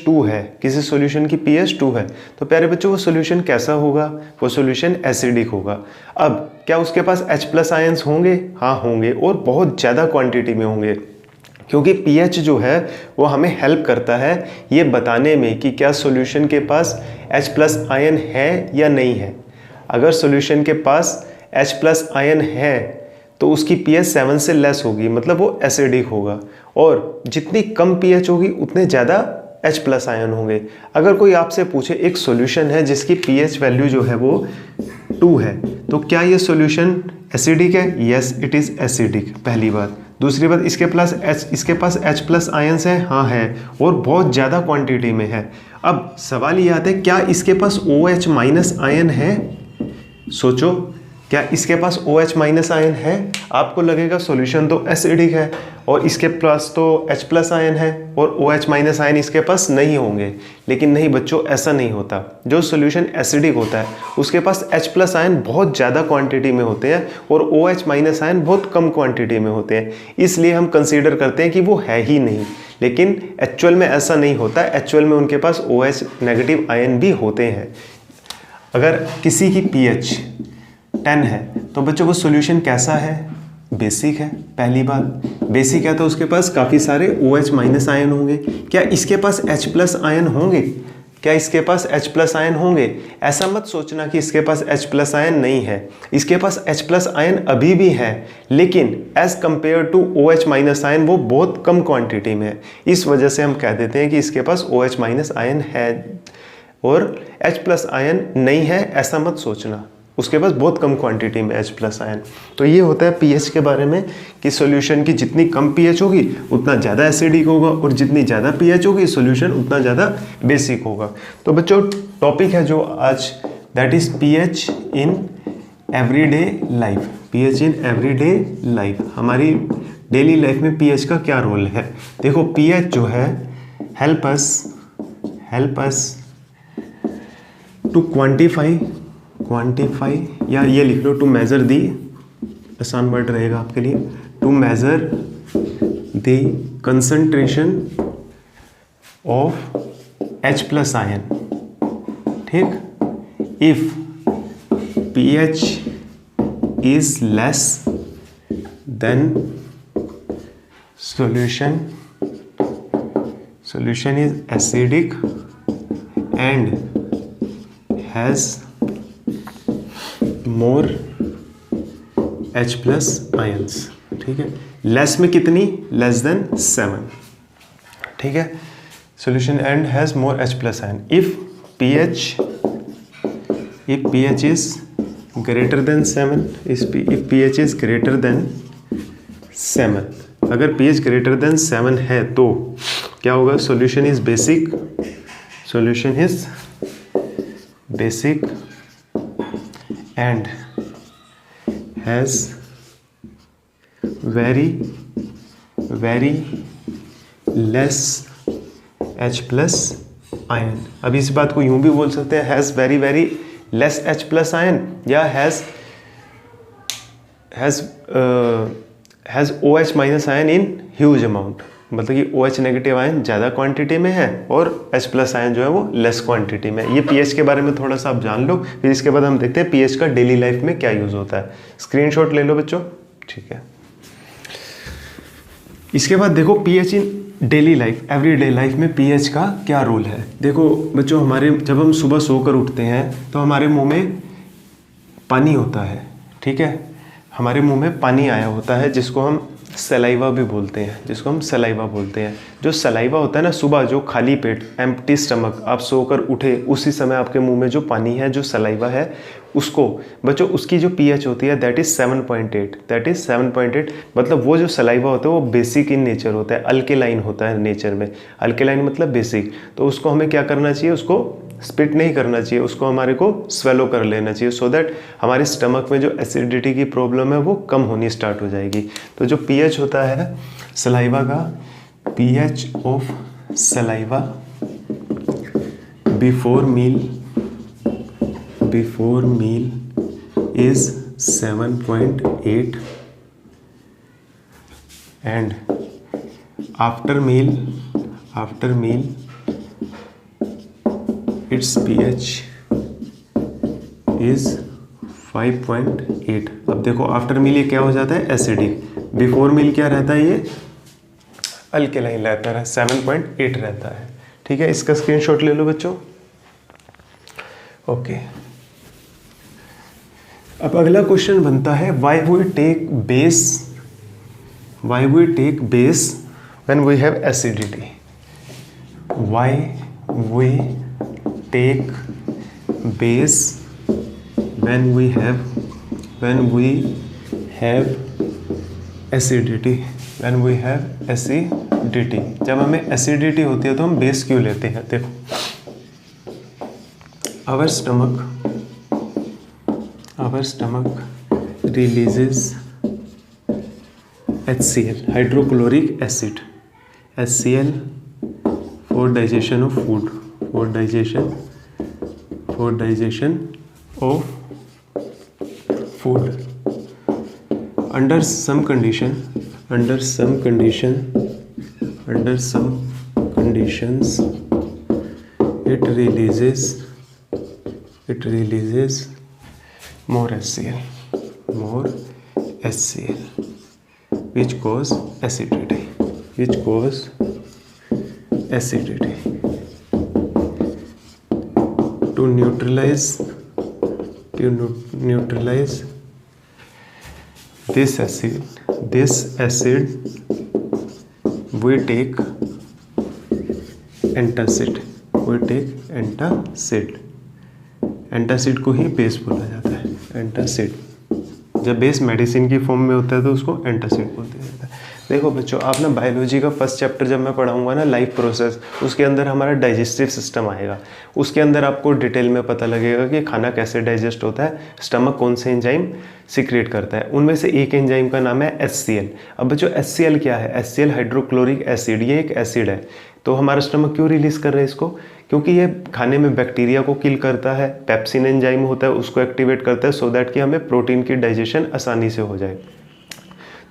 2 है, तो प्यारे बच्चों वो सॉल्यूशन कैसा होगा? वो सॉल्यूशन एसिडिक होगा। अब क्या उसके पास H+ आयन्स होंगे? हाँ होंगे, और बहुत ज़्यादा क्वांटिटी में होंगे, क्योंकि pH जो है वो हमें हेल्प करता है ये बताने में कि क्या सॉल्यूशन के पास H+ आयन है या नहीं है। अगर सॉल्यूशन के पास H+ आयन है तो उसकी pH 7 से लेस होगी, मतलब वो एसिडिक होगा। और जितनी कम pH होगी उतने ज़्यादा H+ आयन होंगे। अगर कोई आपसे पूछे एक सॉल्यूशन है जिसकी pH वैल्यू जो है वो 2 है, तो क्या ये सॉल्यूशन एसिडिक है? यस, इट इज़ एसिडिक, पहली बात। दूसरी बात, इसके पास H+ आयन्स हैं? हाँ है, और बहुत ज़्यादा क्वांटिटी में है। अब सवाल ये आता है क्या इसके पास OH- आयन है? सोचो, क्या इसके पास OH- आयन है? आपको लगेगा सॉल्यूशन तो एसिडिक है और इसके पास तो H+ आयन है और OH- आयन इसके पास नहीं होंगे। लेकिन नहीं बच्चों, ऐसा नहीं होता। जो सॉल्यूशन एसिडिक होता है उसके पास H+ आयन बहुत ज़्यादा क्वांटिटी में होते हैं और OH- आयन बहुत कम क्वांटिटी में होते हैं, इसलिए हम कंसीडर करते हैं कि वो है ही नहीं। लेकिन एक्चुअल में ऐसा नहीं होता, एक्चुअल में उनके पास OH- आयन भी होते हैं। अगर किसी की pH 10 है तो बच्चों वो सॉल्यूशन कैसा है? बेसिक है, पहली बात। बेसिक है तो उसके पास काफ़ी सारे OH- आयन होंगे। क्या इसके पास H+ आयन होंगे? आयन होंगे? ऐसा मत सोचना कि इसके पास H+ आयन नहीं है, इसके पास H+ आयन अभी भी है, लेकिन as compare to OH- ion वो बहुत कम क्वांटिटी में है। इस वजह से हम कह देते हैं कि इसके पास OH- आयन है और H+ आयन नहीं है, ऐसा मत सोचना। उसके पास बहुत कम क्वांटिटी में H प्लस आयन। तो ये होता है पीएच के बारे में कि सॉल्यूशन की जितनी कम पीएच होगी उतना ज़्यादा एसिडिक होगा, और जितनी ज़्यादा पीएच होगी सॉल्यूशन उतना ज़्यादा बेसिक होगा। तो बच्चों टॉपिक है जो आज, that is pH in everyday life. PH in everyday life, हमारी डेली लाइफ में पीएच का क्या रोल है। देखो पीएच जो है हेल्प अस टू क्वांटिफाई या ये लिख लो टू मेजर दी, आसान वर्ड रहेगा आपके लिए, to measure the concentration of H plus ion. ठीक, if pH is less than solution is acidic and has more H plus ions। ठीक है, लेस में कितनी, लेस देन 7। ठीक है, solution and has more H plus ion if pH is greater than 7, if pH is greater than 7, अगर pH greater than 7 है तो क्या होगा, solution is basic and has very less H plus ion। अब इस बात को यूं भी बोल सकते हैं has very less H plus ion या has OH minus ion in huge amount, मतलब कि OH नेगेटिव आयन ज़्यादा क्वांटिटी में है और H प्लस आयन जो है वो लेस क्वांटिटी में। ये पीएच के बारे में थोड़ा सा आप जान लो, फिर इसके बाद हम देखते हैं पीएच का डेली लाइफ में क्या यूज़ होता है। स्क्रीनशॉट ले लो बच्चों। ठीक है, इसके बाद देखो पीएच इन डेली लाइफ, एवरीडे लाइफ में पीएच का क्या रोल है। देखो बच्चों, हमारे जब हम सुबह सोकर उठते हैं तो हमारे मुंह में पानी होता है। ठीक है, हमारे मुंह में पानी आया होता है जिसको हम सलाइवा भी बोलते हैं, जो सलाइवा होता है ना, सुबह जो खाली पेट एम्प्टी स्टमक आप सोकर उठे उसी समय आपके मुंह में जो पानी है, जो सलाइवा है, उसको बच्चों उसकी जो पीएच होती है दैट इज 7.8, मतलब वो जो सलाइवा होता है वो बेसिक इन नेचर होता है, अल्केलाइन होता है नेचर में। अल्केलाइन मतलब बेसिक, तो उसको हमें क्या करना चाहिए, उसको स्पिट नहीं करना चाहिए, उसको हमारे को स्वेलो कर लेना चाहिए, सो दैट हमारे स्टमक में जो एसिडिटी की प्रॉब्लम है वो कम होनी स्टार्ट हो जाएगी। तो जो पीएच होता है सलाइवा का, pH of saliva before meal is 7.8 and after meal its pH is 5.8। अब देखो आफ्टर मील ये क्या हो जाता है, एसिडिक। बिफोर मील क्या रहता है, ये अल्केलाइन रहता है, 7.8 रहता है। ठीक है, इसका स्क्रीनशॉट ले लो बच्चों। ओके, अब अगला क्वेश्चन बनता है why we take base when we have acidity. Why we take base when we have acidity, जब हमें एसिडिटी होती है तो हम बेस क्यों लेते हैं। देखो our stomach releases HCl, hydrochloric acid, HCl for digestion of food, for digestion of food। Under some conditions it releases more HCl, which cause acidity, to neutralize this acid we take antacid। Antacid को ही बेस बोला जाता है। एंटासिड। जब बेस मेडिसिन की फॉर्म में होता है तो उसको एंटासिड बोल दिया जाता है। देखो बच्चों, आप ना बायोलॉजी का फर्स्ट चैप्टर जब मैं पढ़ाऊंगा ना, लाइफ प्रोसेस, उसके अंदर हमारा डाइजेस्टिव सिस्टम आएगा। उसके अंदर आपको डिटेल में पता लगेगा कि खाना कैसे डाइजेस्ट होता है, स्टमक कौन से एंजाइम सीक्रेट करता है। उनमें से एक एंजाइम का नाम है HCl। अब बच्चों HCl क्या है? HCl हाइड्रोक्लोरिक एसिड, ये एक एसिड है। तो हमारा स्टमक क्यों रिलीज कर रहा है इसको? क्योंकि ये खाने में बैक्टीरिया को किल करता है, पेप्सिन एंजाइम होता है उसको एक्टिवेट करता है, सो दैट कि हमें प्रोटीन की डाइजेशन आसानी से हो जाए।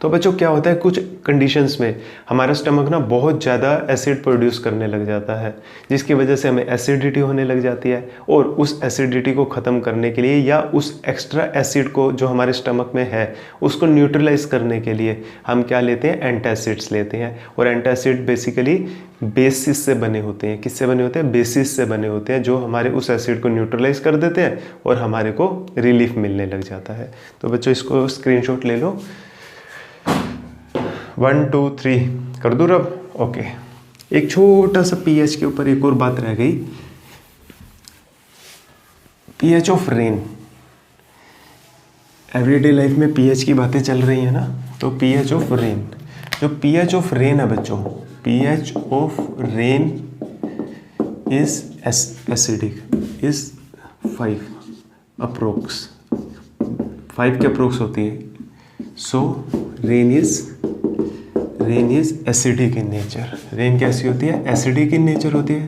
तो बच्चों क्या होता है, कुछ कंडीशंस में हमारा स्टमक ना बहुत ज़्यादा एसिड प्रोड्यूस करने लग जाता है, जिसकी वजह से हमें एसिडिटी होने लग जाती है। और उस एसिडिटी को ख़त्म करने के लिए या उस एक्स्ट्रा एसिड को जो हमारे स्टमक में है उसको न्यूट्रलाइज करने के लिए हम क्या लेते हैं? एंटासिड्स लेते हैं। और एंटासिड बेसिकली बेसिस से बने होते हैं। किससे बने होते हैं? बेसिस से बने होते हैं, जो हमारे उस एसिड को न्यूट्रलाइज कर देते हैं और हमारे को रिलीफ मिलने लग जाता है। तो बच्चों इसको स्क्रीनशॉट ले लो। 1 2 3 कर दूँ अब? ओके। एक छोटा सा पीएच के ऊपर एक और बात रह गई, pH of rain. Everyday life में पीएच की बातें चल रही है ना, तो पीएच ऑफ रेन, जो पीएच ऑफ रेन है बच्चों, pH of rain is acidic, is 5 approx, 5 के अप्रोक्स होती है। सो rain is acidic in nature. Rain कैसी होती है? एसिडिक इन नेचर होती है,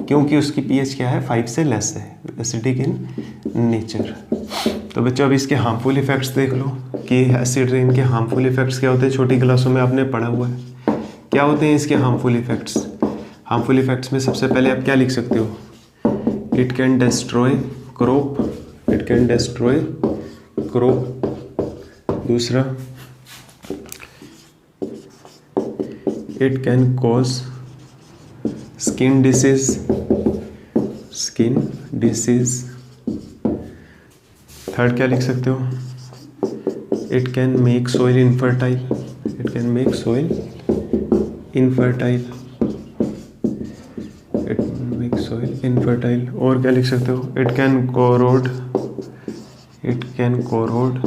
क्योंकि उसकी पीएच क्या है? 5 से लेस है, एसिडिक इन नेचर। तो बच्चों अब इसके हार्मफुल इफेक्ट्स देख लो कि एसिड रेन के हार्मफुल इफेक्ट्स क्या होते हैं। छोटी क्लासों में आपने पढ़ा हुआ है। क्या होते हैं इसके हार्मफुल इफेक्ट्स? हार्मफुल इफेक्ट्स में सबसे पहले आप क्या लिख सकते हो? It can destroy crop, it can destroy crop. दूसरा, it can cause skin disease, skin disease. Third क्या लिख सकते हो? It can make soil infertile, it can make soil infertile, it make soil infertile. और क्या लिख सकते हो? It can corrode, it can corrode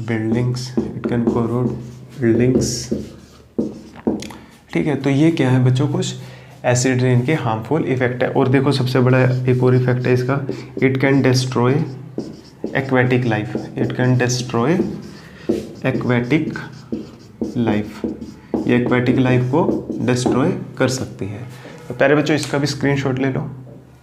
buildings, it can corrode buildings. ठीक है, तो ये क्या है बच्चों? कुछ एसिड रेन के हार्मफुल इफेक्ट है। और देखो सबसे बड़ा एक और इफेक्ट है इसका, it can destroy aquatic life, it can destroy aquatic life. ये एक्वेटिक लाइफ को डिस्ट्रॉय कर सकती है। तो प्यारे बच्चों इसका भी स्क्रीनशॉट ले लो।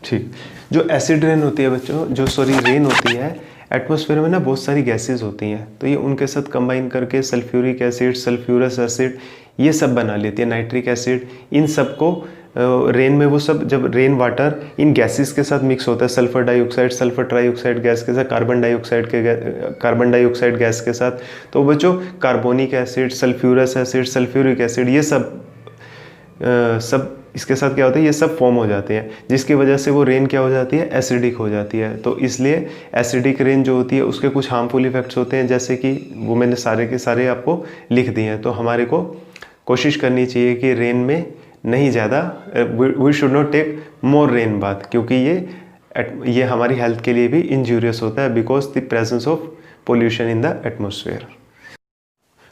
ठीक, जो एसिड रेन होती है बच्चों, जो रेन होती है, एटमॉस्फेयर में ना बहुत सारी गैसेस होती हैं, तो ये उनके साथ कंबाइन करके सल्फ्यूरिक एसिड, सल्फ्यूरस एसिड, ये सब बना लेती है, नाइट्रिक एसिड। इन सब को रेन में वो सब, जब रेन वाटर इन गैसेस के साथ मिक्स होता है, sulphur dioxide, sulphur trioxide gas के साथ, कार्बन डाइऑक्साइड गैस के साथ, तो बच्चों carbonic acid, sulphurous acid, sulphuric acid, ये सब इसके साथ क्या होता है? ये सब फॉर्म हो जाते हैं, जिसकी वजह से वो रेन क्या हो जाती है? एसिडिक हो जाती है। तो इसलिए एसिडिक रेन जो होती है उसके कुछ हार्मफुल इफेक्ट्स होते हैं, जैसे कि वो मैंने सारे के सारे आपको लिख दिए हैं। तो हमारे को कोशिश करनी चाहिए कि रेन में नहीं ज़्यादा, we should not take more rain bath, क्योंकि ये हमारी हेल्थ के लिए भी इंजूरियस होता है, because the presence of pollution in the atmosphere.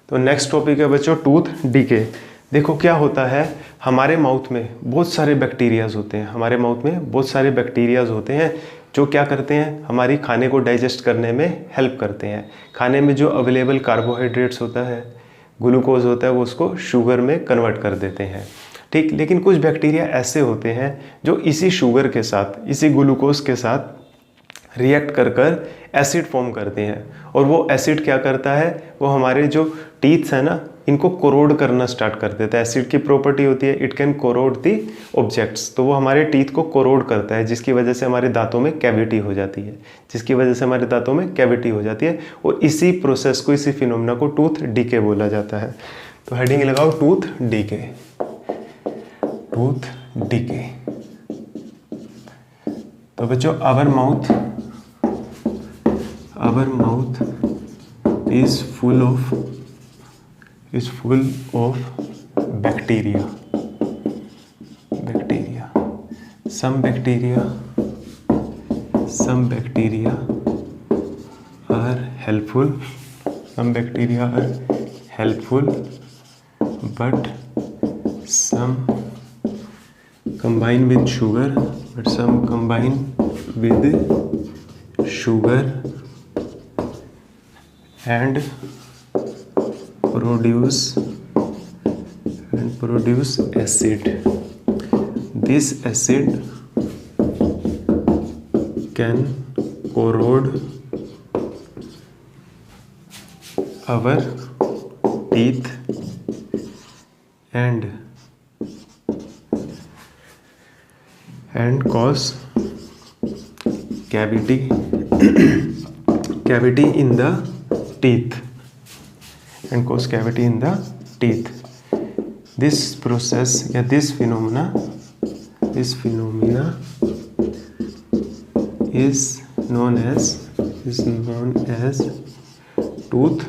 तो नेक्स्ट टॉपिक है बच्चों टूथ डीके। देखो क्या होता है, हमारे माउथ में बहुत सारे बैक्टीरियाज होते हैं, हमारे माउथ में बहुत सारे बैक्टीरियाज होते हैं जो क्या करते हैं? हमारी खाने को डाइजेस्ट करने में हेल्प करते हैं। खाने में जो अवेलेबल कार्बोहाइड्रेट्स होता है, ग्लूकोज होता है, वो उसको शुगर में कन्वर्ट कर देते हैं। ठीक, लेकिन कुछ बैक्टीरिया ऐसे होते हैं जो इसी शुगर के साथ, इसी ग्लूकोज के साथ रिएक्ट कर एसिड फॉर्म करते हैं। और वो एसिड क्या करता है? वो हमारे जो टीथ्स है ना, इनको कोरोड करना स्टार्ट कर देता है। एसिड की प्रॉपर्टी होती है it can corrode the objects, तो वो हमारे टीथ को कोरोड करता है, जिसकी वजह से हमारे दांतों में कैविटी हो जाती है, जिसकी वजह से हमारे दांतों में कैविटी हो जाती है। और इसी प्रोसेस को, इसी फिनोमेना को टूथ डीके बोला जाता है। तो हेडिंग लगाओ टूथ डीके, टूथ डीके। तो बच्चों our mouth is full of bacteria. Some some bacteria are helpful, but some combine with sugar, and produce acid. This acid can corrode our teeth and cause cavity in the teeth, This process या this phenomena is known as tooth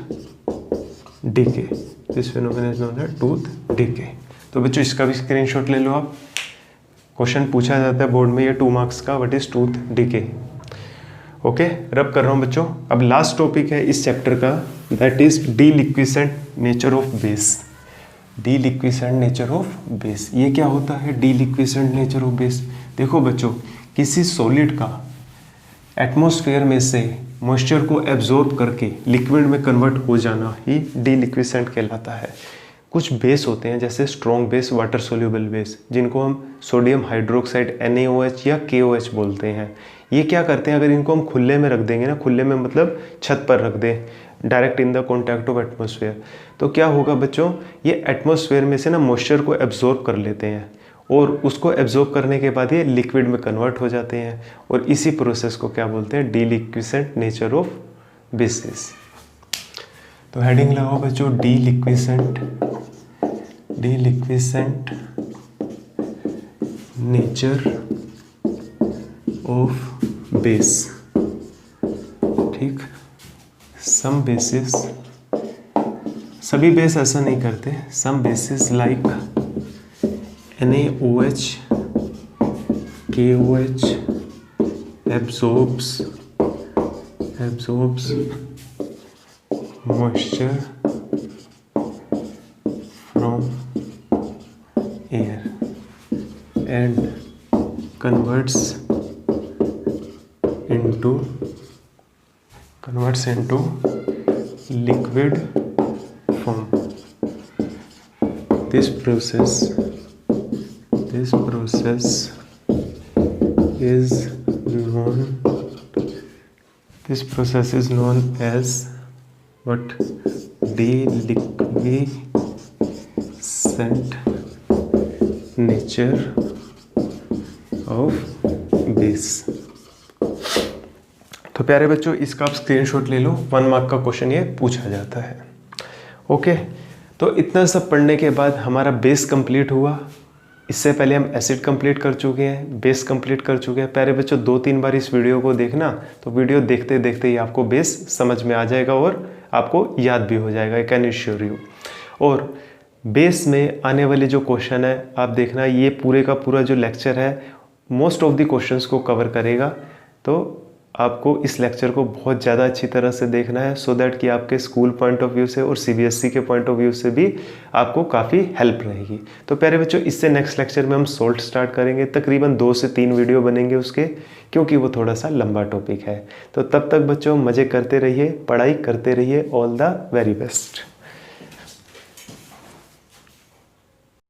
decay. तो बच्चों इसका भी स्क्रीनशॉट ले लो आप। क्वेश्चन पूछा जाता है बोर्ड में, ये 2 मार्क्स का, what is tooth decay. Okay, रब कर रहा हूँ बच्चों। अब लास्ट टॉपिक है इस चैप्टर का, that is deliquescent nature of base. ये क्या होता है डीलिक्विसेंट नेचर ऑफ बेस? देखो बच्चों, किसी सॉलिड का एटमॉस्फेयर में से मॉइस्चर को एब्जॉर्ब करके लिक्विड में कन्वर्ट हो जाना ही डीलिक्विसेंट कहलाता है। कुछ बेस होते हैं जैसे strong base, water soluble base, जिनको हम सोडियम हाइड्रोक्साइड NaOH या KOH बोलते हैं। ये क्या करते हैं, अगर इनको हम खुले में रख देंगे ना, खुले में मतलब छत पर रख दें, direct in the contact of atmosphere, तो क्या होगा बच्चों, ये एटमॉस्फेयर में से ना मॉइस्चर को एब्जॉर्ब कर लेते हैं और उसको एब्जॉर्ब करने के बाद ये लिक्विड में कन्वर्ट हो जाते हैं, और इसी प्रोसेस को क्या बोलते हैं, डीलिक्विसेंट नेचर ऑफ बेसिस। तो हेडिंग लगाओ बच्चों, डीलिक्विसेंट नेचर ऑफ बेस। ठीक, सम बेसिस, सभी बेस ऐसा नहीं करते, some bases like NaOH, KOH absorbs moisture from air and converts into liquid form. This process is known as what? Deliquescent nature of base। तो प्यारे बच्चों, इसका आप स्क्रीनशॉट ले लो, 1 मार्क का क्वेश्चन ये पूछा जाता है। ओके, तो इतना सब पढ़ने के बाद हमारा बेस कंप्लीट हुआ। इससे पहले हम एसिड कंप्लीट कर चुके हैं, बेस कंप्लीट कर चुके हैं। प्यारे बच्चों, 2-3 बार इस वीडियो को देखना, तो वीडियो देखते देखते ही आपको बेस समझ में आ जाएगा और आपको याद भी हो जाएगा, आई कैन एश्योर यू। और बेस में आने वाले जो क्वेश्चन है आप देखना, ये पूरे का पूरा जो लेक्चर है मोस्ट ऑफ द क्वेश्चंस को कवर करेगा। तो आपको इस लेक्चर को बहुत ज़्यादा अच्छी तरह से देखना है, सो दैट कि आपके स्कूल पॉइंट ऑफ व्यू से और CBSE के पॉइंट ऑफ व्यू से भी आपको काफ़ी हेल्प रहेगी। तो प्यारे बच्चों, इससे नेक्स्ट लेक्चर में हम सोल्ट स्टार्ट करेंगे, तकरीबन 2 से 3 वीडियो बनेंगे उसके, क्योंकि वो थोड़ा सा लंबा टॉपिक है। तो तब तक बच्चों मज़े करते रहिए, पढ़ाई करते रहिए। All the very best.